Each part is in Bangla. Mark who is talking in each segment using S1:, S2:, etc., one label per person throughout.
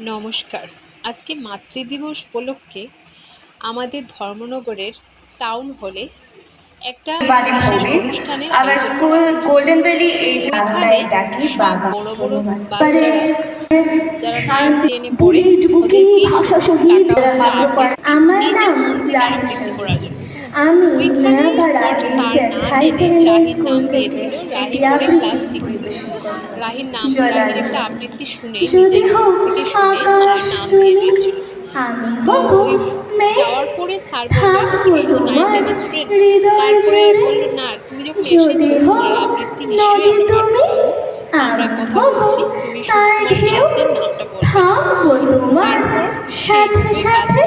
S1: নমস্কার। আজকে মাতৃদিবস উপলক্ষে আমাদের ধর্মনগরের টাউন হলে একটা
S2: বাড়ি
S1: বিশেষ
S2: হবে
S1: অনুষ্ঠানের
S2: আবার
S1: আয়োজন করা
S2: স্কুল
S1: হয়েছে।
S2: গোল্ডেন ভ্যালি এই
S1: ওইখানে
S2: ডাকি
S1: সব
S2: বাবা
S1: বড় বড় বাচ্চারা যারা 9-10-এ পড়ে
S2: বুকে
S1: ওদেরকেই
S2: ভাষা
S1: শুধু
S2: শহীদ
S1: ডাকা হয়েছিল আবৃত্তি,
S2: আমার
S1: নিজের
S2: নাম
S1: মন থেকে
S2: রাহেশা
S1: আবৃত্তি করার জন্য।
S2: আমি
S1: ওইখানে
S2: নয়াপাড়া
S1: ওর স্যার
S2: এশিয়ান
S1: না
S2: হাই
S1: জেনে
S2: সেকেন্ডারি
S1: রাহির
S2: স্কুল
S1: নাম
S2: থেকে
S1: দিয়েছিল।
S2: একটি
S1: রাহি পড়ে
S2: আবৃত্তি
S1: ক্লাস 6-এ।
S2: পরিবেশন করব।
S1: রাহির একটা
S2: জলাঞ্জলি
S1: আবৃত্তি শুনে
S2: যদি
S1: নিজের মুখ
S2: হোক
S1: থেকে শুনে
S2: আকাশ
S1: আমার নাম দিয়ে
S2: তুমি
S1: দিয়েছিল।
S2: আমি
S1: তো
S2: হব
S1: ওই
S2: মেঘ
S1: যাওয়ার পরে স্যার বলল,
S2: থাকবো
S1: তুমি শুধু
S2: তোমার
S1: 9-10 স্টুডেন্ট?
S2: হৃদয়
S1: তারপরে
S2: জুড়ে
S1: বলল, না তুমি যখন
S2: যদি
S1: এসেছো
S2: হোক
S1: তোমার আবৃত্তি নিশ্চয়ই
S2: নদী
S1: আমরা
S2: তুমি
S1: পাঠাতে পারবো। আমরা
S2: আমি
S1: কথা
S2: হব
S1: বলছি, তুমি শুধু
S2: তার
S1: তোমার
S2: ঢেউ
S1: ক্লাসের নামটা বলবে।
S2: থাকবো তোমার
S1: তারপর
S2: সাথে
S1: সেইভাবে ক্লাস
S2: সাথে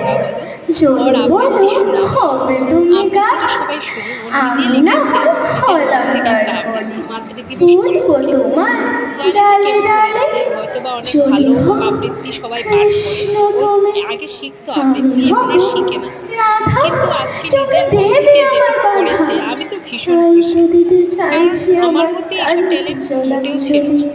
S1: করা হলো। ওর
S2: যদি
S1: আবৃত্তি
S2: বলো
S1: শোনা হলো।
S2: হবে তুমি
S1: আবৃত্তিটা
S2: গাছ
S1: সবাই শুনুন। ও নিজে
S2: আমি না
S1: লিখেছে
S2: হয়
S1: নিজের মন
S2: হলাম
S1: থেকে
S2: তার
S1: একটা
S2: কলি
S1: আবৃত্তি মাতৃদিবস
S2: ফুলবো
S1: উপলক্ষে।
S2: তোমার
S1: জানি না
S2: ডালে
S1: কেমন
S2: ডালে
S1: হয়েছে, হয়তোবা অনেক
S2: যদি
S1: ভালো
S2: হোক
S1: আবৃত্তি সবাই পাঠ করে।
S2: কৃষ্ণ
S1: ও
S2: তুমি
S1: আগে শিখতো
S2: আমি
S1: আবৃত্তি, এখন
S2: হব
S1: আর শিখে না,
S2: রাধা
S1: কিন্তু আজকে
S2: তুমি
S1: নিজের মন
S2: দেবে
S1: থেকে
S2: আমার
S1: যেটুকু
S2: বাধা
S1: করেছে আমি তো ভীষণ খুশি।
S2: আলতো দিতে
S1: কারণ
S2: চাইছি
S1: আমার
S2: আমার
S1: মধ্যে এইসব
S2: প্রাণকে
S1: ট্যালেন্ট মোটেও ছিল
S2: জলাঞ্জলি
S1: না।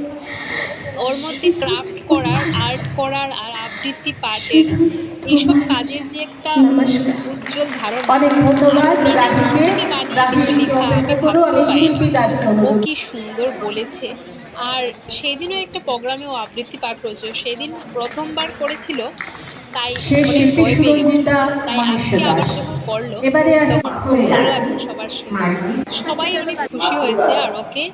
S1: ওর মধ্যে ক্রাফট করার,
S2: উপহাস
S1: আর্ট করার আর আবৃত্তি পাঠের
S2: শুধু
S1: এইসব
S2: তোমার
S1: কাজের যে একটা
S2: নমস্কার
S1: উজ্জ্বল ধারণা,
S2: অনেক
S1: আমি
S2: ধন্যবাদ
S1: নিজের মন
S2: রাহিকে
S1: থেকে বানিয়ে
S2: রাহি
S1: কিছু
S2: একটু
S1: লেখা আমি
S2: অপেক্ষা করো
S1: ভাবতেও
S2: আমি
S1: পারিনি।
S2: শিল্পী কাজকে
S1: ও
S2: অনুরোধ
S1: কি সুন্দর বলেছে। আর সেদিনও একটা প্রোগ্রামে ও আবৃত্তি পাঠ করেছিল। সেদিন প্রথমবার করেছিল, তাই
S2: সে
S1: অনেক
S2: শিল্পী
S1: ভয় পেয়ে গেছিল।
S2: সুরঞ্জিতা
S1: তাই
S2: মহেশ্বর
S1: আজকে আবার
S2: দাস
S1: যখন করলো
S2: এবারে আসি
S1: তখন খুব
S2: হরিলাল
S1: ভালো লাগলো সবার শুনে।
S2: মার্গি
S1: সবাই অনেক খুশি হয়েছে আর ওকে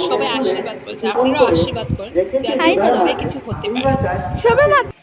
S1: সবাই আশীর্বাদ করেছে। আপনারাও আশীর্বাদ করেন যাতে ও ভালো কিছু হতে পারে।